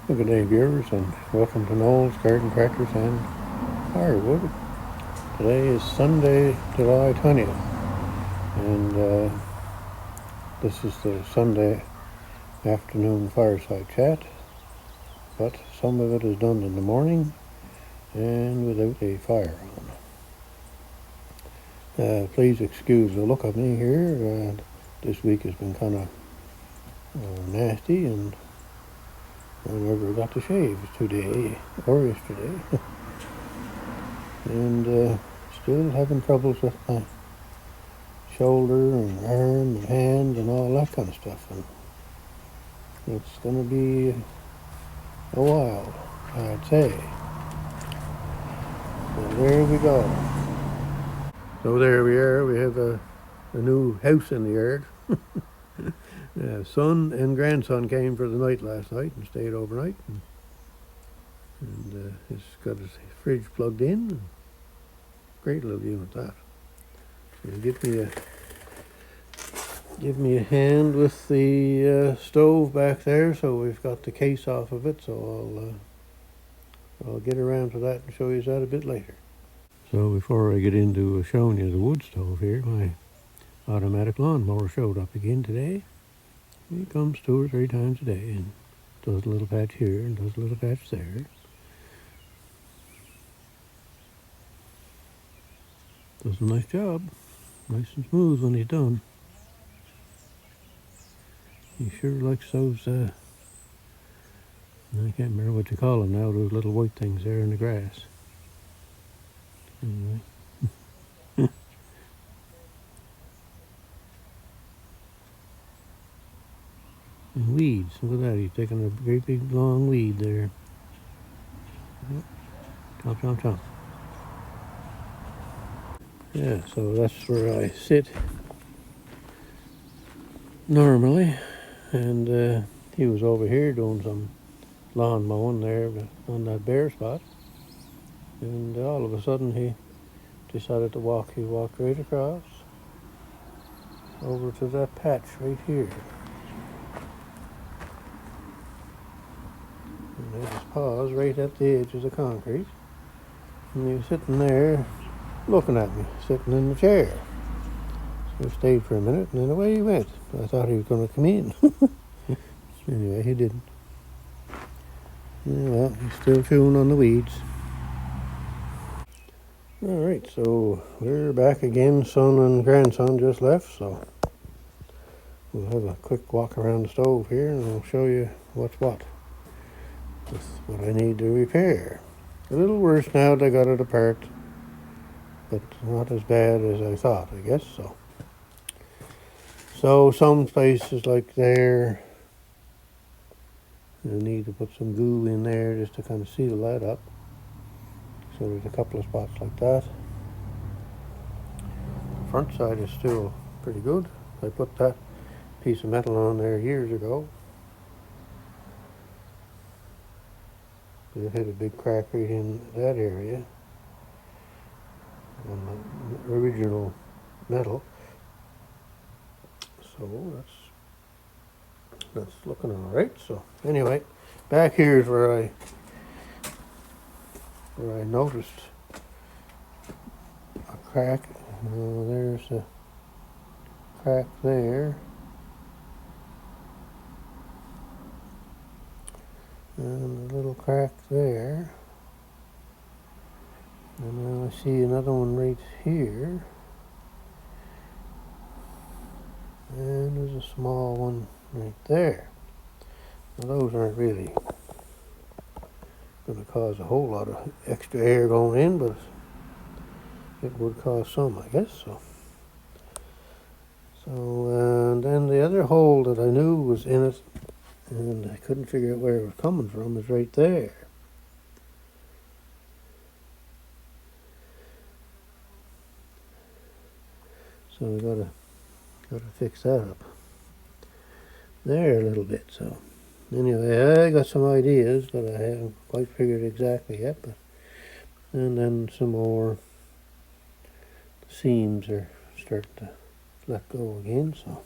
Well, good day, viewers, and welcome to Noel's Garden Crackers and Firewood. Today is Sunday, July 20th, and this is the Sunday afternoon fireside chat, but some of it is done in the morning and without a fire on. Please excuse the look of me here. This week has been kind of nasty, and I never got to shave today or yesterday. And still having troubles with my shoulder and arm and hand and all that kind of stuff. And it's going to be a while, I'd say. So there we go. So there we are. We have a new house in the yard. Son and grandson came for the night last night and stayed overnight. And he's got his fridge plugged in. Great little unit, that. Give me a hand with the stove back there, so we've got the case off of it. So I'll get around to that and show you that a bit later. So before I get into showing you the wood stove here, my automatic lawnmower showed up again today. He comes 2 or 3 times a day and does a little patch here and does a little patch there. Does a nice job, nice and smooth when he's done. He sure likes those, I can't remember what you call them now, those little white things there in the grass. Anyway. And weeds, look at that, he's taking a great big long weed there. Yep. Chomp, chomp, chomp. Yeah, so that's where I sit normally, and he was over here doing some lawn mowing there on that bare spot, and all of a sudden he decided to walk. He walked right across over to that patch right here, and had his paws right at the edge of the concrete, and he was sitting there looking at me, sitting in the chair. So he stayed for a minute, and then away he went. I thought he was going to come in. Anyway, he didn't. Yeah, well, he's still chewing on the weeds. Alright, so we're back again. Son and grandson just left, so we'll have a quick walk around the stove here, and I'll show you what's what. With what I need to repair. A little worse now that I got it apart, but not as bad as I thought, I guess. So some places like there, I need to put some glue in there just to kind of seal that up. So there's a couple of spots like that. The front side is still pretty good. I put that piece of metal on there years ago. It hit a big crack right in that area on the original metal. So that's looking all right. So anyway, back here is where I noticed a crack. There's a crack there, and a little crack there, and now I see another one right here, and there's a small one right there. Now those aren't really going to cause a whole lot of extra air going in, but it would cause some, I guess. So and then the other hole that I knew was in it, and I couldn't figure out where it was coming from, is right there. So we gotta fix that up there a little bit. So anyway, I got some ideas, but I haven't quite figured exactly yet. And then some more seams are starting to let go again. So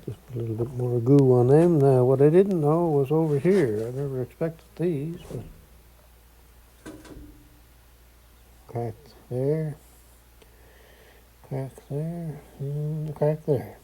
Just a little bit more goo on them. Now, what I didn't know was over here. I never expected these, but crack there, and a crack there.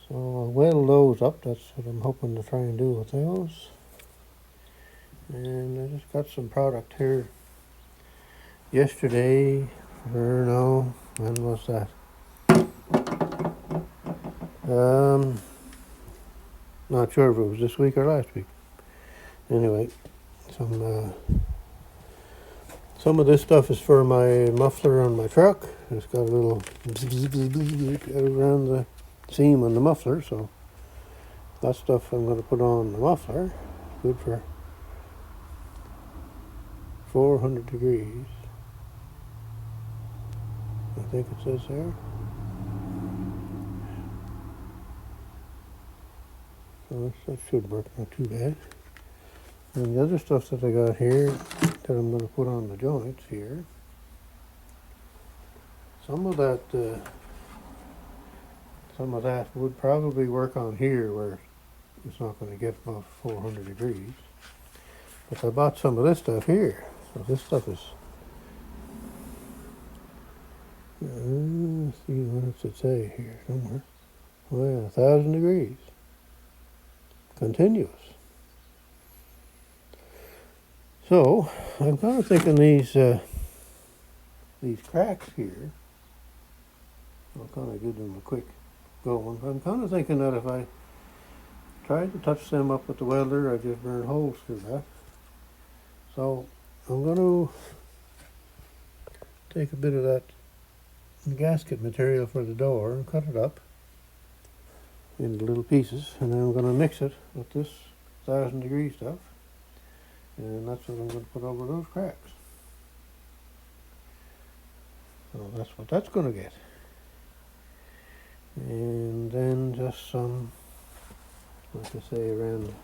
So I'll weld those up. That's what I'm hoping to try and do with those. And I just got some product here yesterday, or no, when was that? Not sure if it was this week or last week. Anyway, some of this stuff is for my muffler on my truck. It's got a little around the seam on the muffler, so that stuff I'm going to put on the muffler. Good for 400 degrees. I think it says there. So that should work not too bad. And the other stuff that I got here that I'm going to put on the joints here, some of that would probably work on here where it's not going to get above 400 degrees. But I bought some of this stuff here. So this stuff is, let's see, what does it say here somewhere? Well, 1,000 degrees. Continuous. So I'm kind of thinking these cracks here, I'll kind of give them a quick go. I'm kind of thinking that if I tried to touch them up with the welder, I just burn holes through that. So I'm going to take a bit of that gasket material for the door and cut it up into little pieces, and then I'm going to mix it with this 1,000 degree stuff, and that's what I'm going to put over those cracks. So that's what that's going to get. And then just some, like I say, around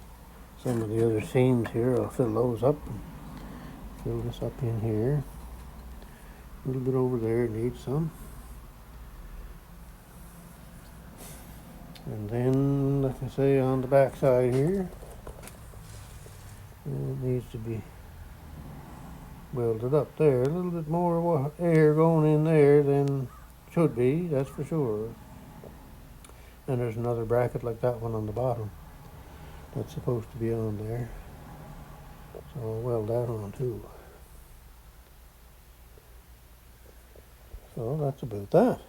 some of the other seams here, I'll fill those up and fill this up in here. A little bit over there needs some. And then, like I say, on the back side here, it needs to be welded up there. A little bit more air going in there than should be, that's for sure. And there's another bracket like that one on the bottom that's supposed to be on there. So I'll weld that on too. So that's about that.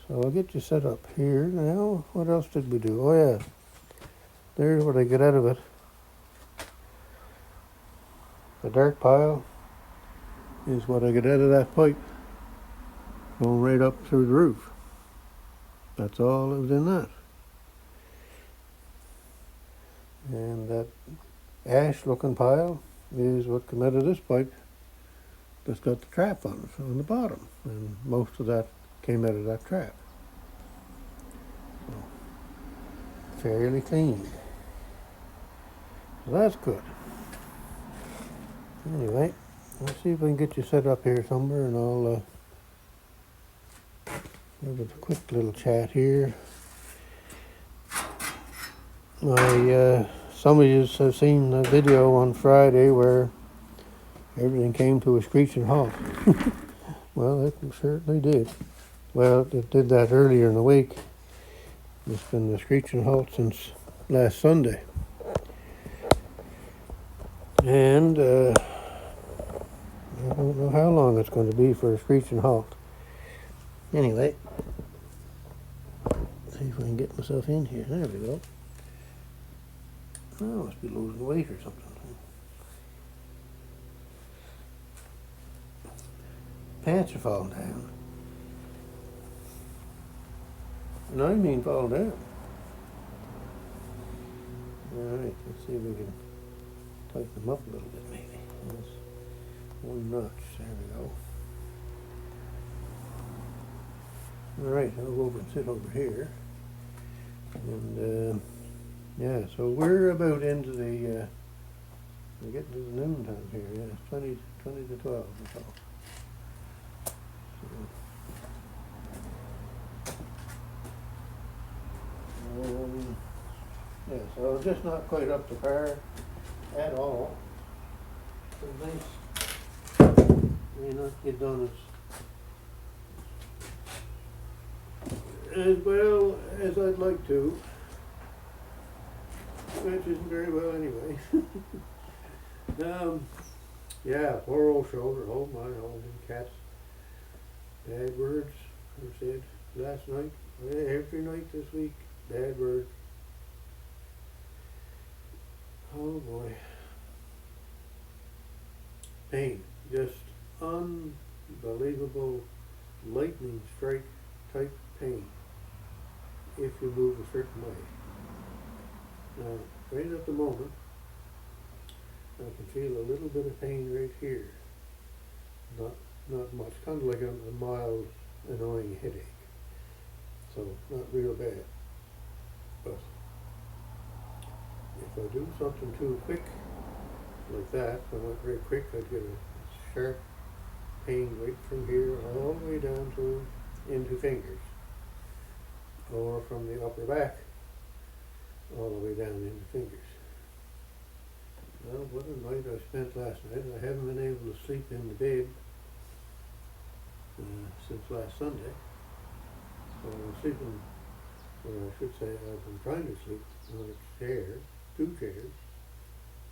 So I'll get you set up here now. What else did we do? Oh yeah, there's what I get out of it. The dark pile is what I get out of that pipe going right up through the roof. That's all that was in that. And that ash looking pile is what come out of this pipe that's got the trap on it on the bottom, and most of that came out of that trap. So, fairly clean. So that's good. Anyway, let's see if I can get you set up here somewhere, and I'll have a quick little chat here. Some of you have seen the video on Friday where everything came to a screeching halt. Well, it certainly did. Well, it did that earlier in the week. It's been a screeching halt since last Sunday. And I don't know how long it's going to be for a screeching halt. Anyway, see if I can get myself in here. There we go. I must be losing weight or something. Pants are falling down. And I mean fall down. Alright, let's see if we can tighten them up a little bit maybe. That's one notch. There we go. Alright, I'll go over and sit over here. And yeah, so we're about into the we're getting to the noon time here, yeah. 20 to 12 or so. Yeah, so it's just not quite up to par at all. So things may not get done as well as I'd like to, which isn't very well anyway. Yeah, poor old shoulder. Oh my, all them cats. Bad words were said last night. Every night this week, bad words. Oh boy. Pain. Just unbelievable lightning strike type pain if you move a certain way. Now, right at the moment, I can feel a little bit of pain right here. Not much, kind of like a mild, annoying headache. So, not real bad. But if I do something too quick, like that, if I went very quick, I'd get a sharp pain right from here all the way down to into fingers. Or from the upper back all the way down into fingers. Well, what a night I spent last night. I haven't been able to sleep in the bed since last Sunday. So I'm sleeping, or I should say I've been trying to sleep on a chair, 2 chairs.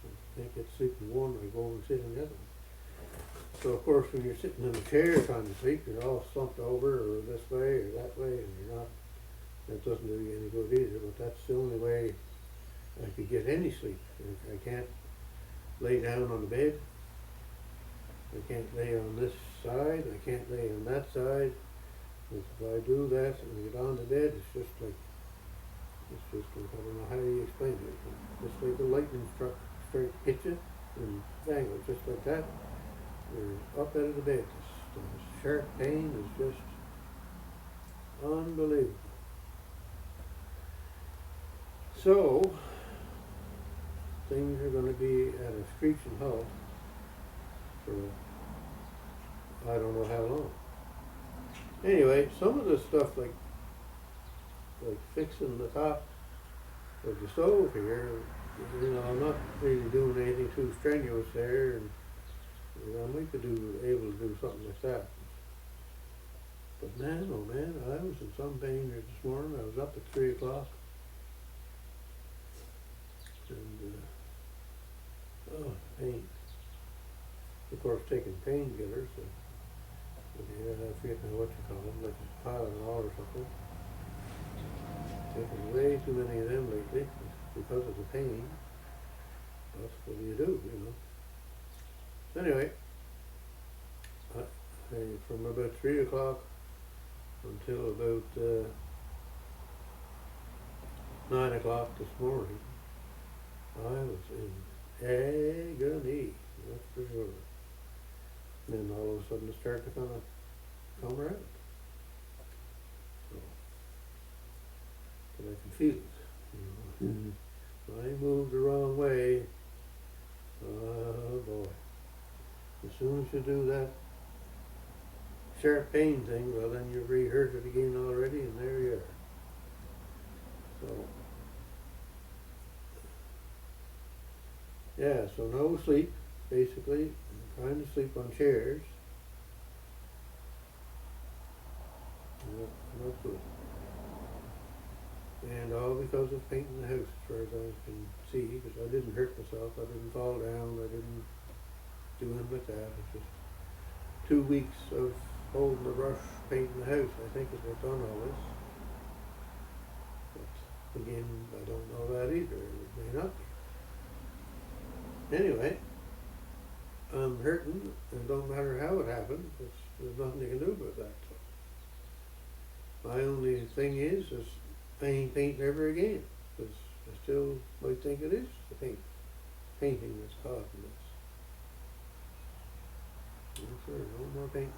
I can't get to sleep in one, I go over and sit in the other one. So of course when you're sitting in a chair trying to sleep, you're all slumped over or this way or that way, and you're not, that doesn't do you any good either, but that's the only way I could get any sleep. I can't lay down on the bed. I can't lay on this side. I can't lay on that side. If I do that and get on the bed, it's just like, I don't know how you explain it. Just like a lightning struck straight hit you and bang, it just like that. You're up out of the bed. The sharp pain is just unbelievable. So, things are going to be at a screeching halt for I don't know how long. Anyway, some of the stuff like fixing the top of the stove here, I'm not really doing anything too strenuous there, and I might be able to do something like that. But man, oh man, I was in some pain here this morning. I was up at 3 o'clock. And, pain. Of course, taking painkillers, I forget now what you call them, like Tylenol or something. Taking way too many of them lately because of the pain. But what do you do, Anyway, from about 3 o'clock until about 9 o'clock this morning, I was in agony, that's for sure. And then all of a sudden it started to kind of come around. So, but I can feel it, If I move the wrong way, oh boy. As soon as you do that sharp pain thing, well then you've rehearsed it again already, and there you are. So, yeah, so no sleep, basically. I'm trying to sleep on chairs. Not good. And all because of painting the house, as far as I can see, because I didn't hurt myself, I didn't fall down, I didn't do anything like that. It's just 2 weeks of holding the brush, painting the house, I think is what's done all this. But again, I don't know that either, it may not be. Anyway, I'm hurting, and it don't matter how it happened, because there's nothing you can do about that. So my only thing is I ain't painting ever again, because I still might think it is the painting that's causing this. No sir, no more painting.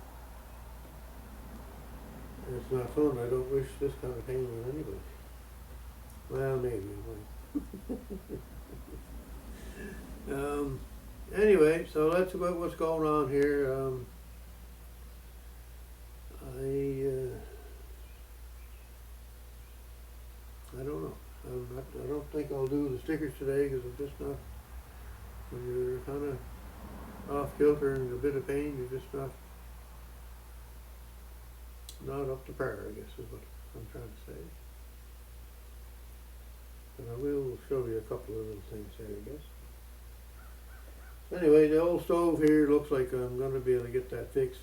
And it's not fun. I don't wish this kind of pain on anybody. Well, maybe I might. Anyway, so that's about what's going on here. I don't know. I'm I don't think I'll do the stickers today because I'm just not, when you're kind of off kilter and a bit of pain, you're just not up to par, I guess is what I'm trying to say. And I will show you a couple of little things here, I guess. Anyway, the old stove here looks like I'm going to be able to get that fixed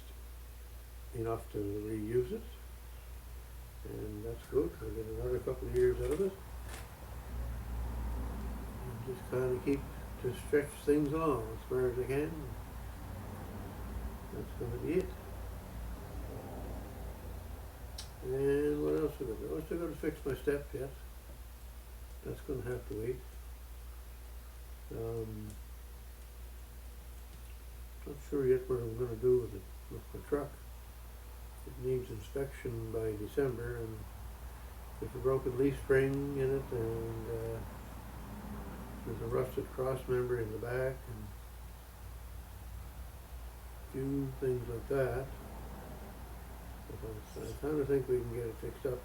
enough to reuse it. And that's good. I'll get another couple of years out of it. And just kind of keep to stretch things along as far as I can. That's going to be it. And what else have I got? I still got to fix my step yet. That's going to have to wait. Not sure yet what I'm going to do with my truck. It needs inspection by December, and there's a broken leaf spring in it, and there's a rusted cross member in the back, and a few things like that. But I kind of think we can get it fixed up.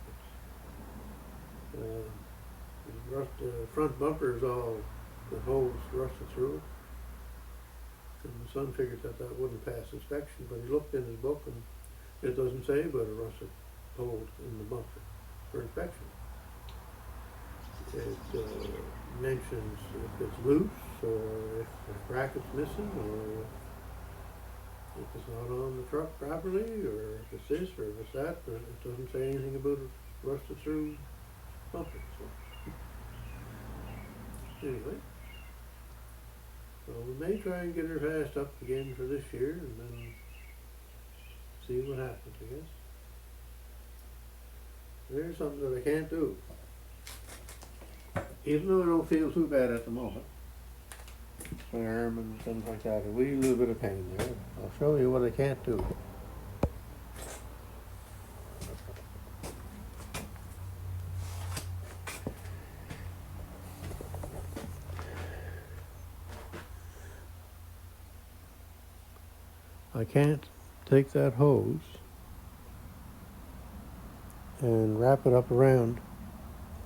The front bumper is all, the holes rusted through it. And the son figured that wouldn't pass inspection, but he looked in his book and it doesn't say but a rusted hole in the bumper for inspection. It mentions if it's loose, or if the bracket's missing, or if it's not on the truck properly, or if it's this or if it's that, but it doesn't say anything about a rusted through bumper. So anyway. So we may try and get her fast up again for this year and then see what happens, I guess. There's something that I can't do. Even though I don't feel too bad at the moment. My arm and things like that, a wee little bit of pain there. I'll show you what I can't do. I can't take that hose and wrap it up around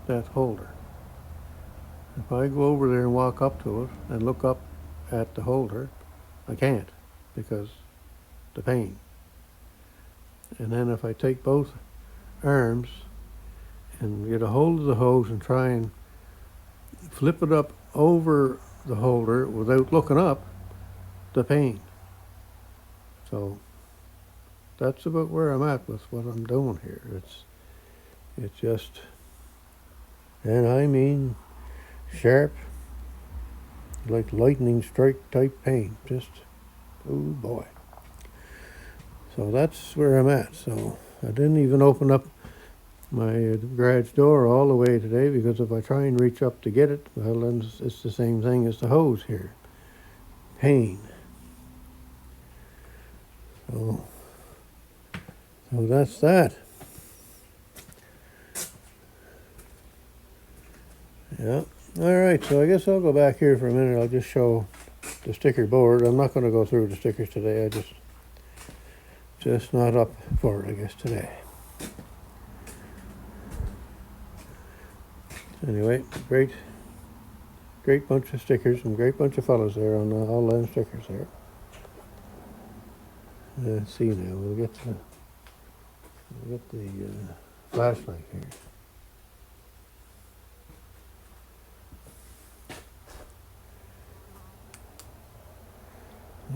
that holder. If I go over there and walk up to it and look up at the holder, I can't because the pain. And then if I take both arms and get a hold of the hose and try and flip it up over the holder without looking up, the pain. So that's about where I'm at with what I'm doing here. It's just, and I mean sharp, like lightning strike type pain. Just, oh boy. So that's where I'm at. So I didn't even open up my garage door all the way today because if I try and reach up to get it, well then it's the same thing as the hose here. Pain. So that's that. Yeah. All right. So I guess I'll go back here for a minute. I'll just show the sticker board. I'm not going to go through the stickers today. I just not up for it, I guess, today. Anyway, great bunch of stickers and great bunch of fellows there on all them stickers there. Let's see now. We'll get the flashlight here.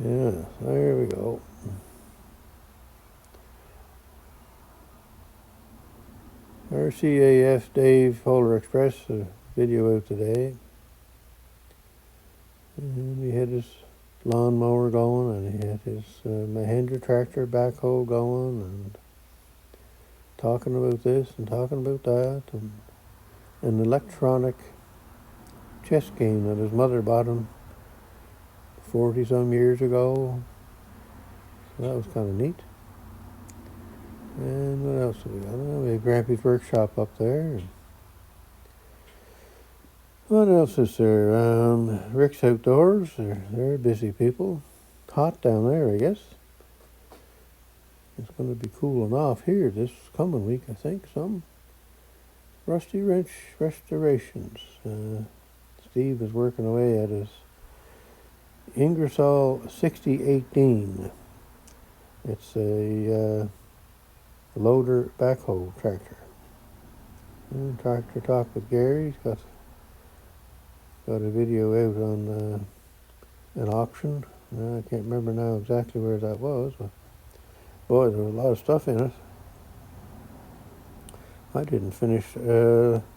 Yeah, there we go. RCAF Dave Polar Express, a video out today. And he had his lawnmower going, and he had his Mahindra tractor backhoe going, and talking about this and talking about that, and an electronic chess game that his mother bought him 40-some years ago. So that was kind of neat. And what else have we got? We have Grampy's Workshop up there. What else is there? Rick's Outdoors. They're busy people. Hot down there, I guess. It's going to be cooling off here this coming week, I think. Some Rusty Wrench Restorations. Steve is working away at his Ingersoll 6018. It's a loader backhoe tractor. And Tractor Talk with Gary. He's got a video out on an auction. I can't remember now exactly where that was, but boy, there was a lot of stuff in it. I didn't finish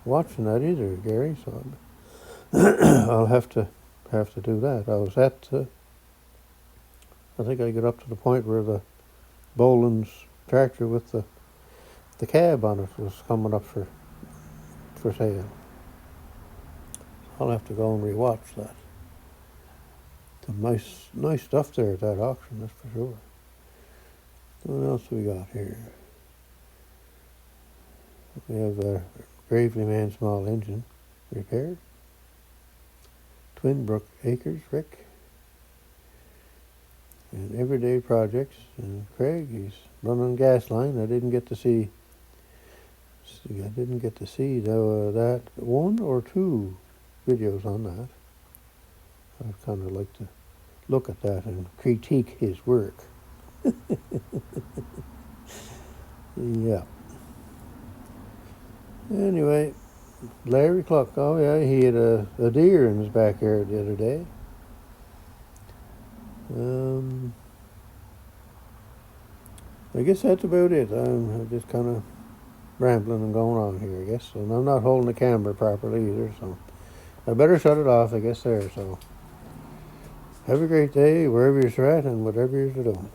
watching that either, Gary, so I'll have to do that. I was at I think I got up to the point where the Boland's tractor with the cab on it was coming up for sale. I'll have to go and rewatch that. Some nice stuff there at that auction, that's for sure. What else we got here? We have a Gravely Man small engine repaired. Twinbrook Acres, Rick. And Everyday Projects. And Craig, he's running gas line. I didn't get to see that one or two videos on that. I'd kind of like to look at that and critique his work. Yeah. Anyway, Larry Cluck. Oh yeah, he had a deer in his backyard the other day. I guess that's about it. I'm just kind of rambling and going on here, I guess. And I'm not holding the camera properly either, so I better shut it off, I guess, there. So have a great day wherever you're at and whatever you're doing.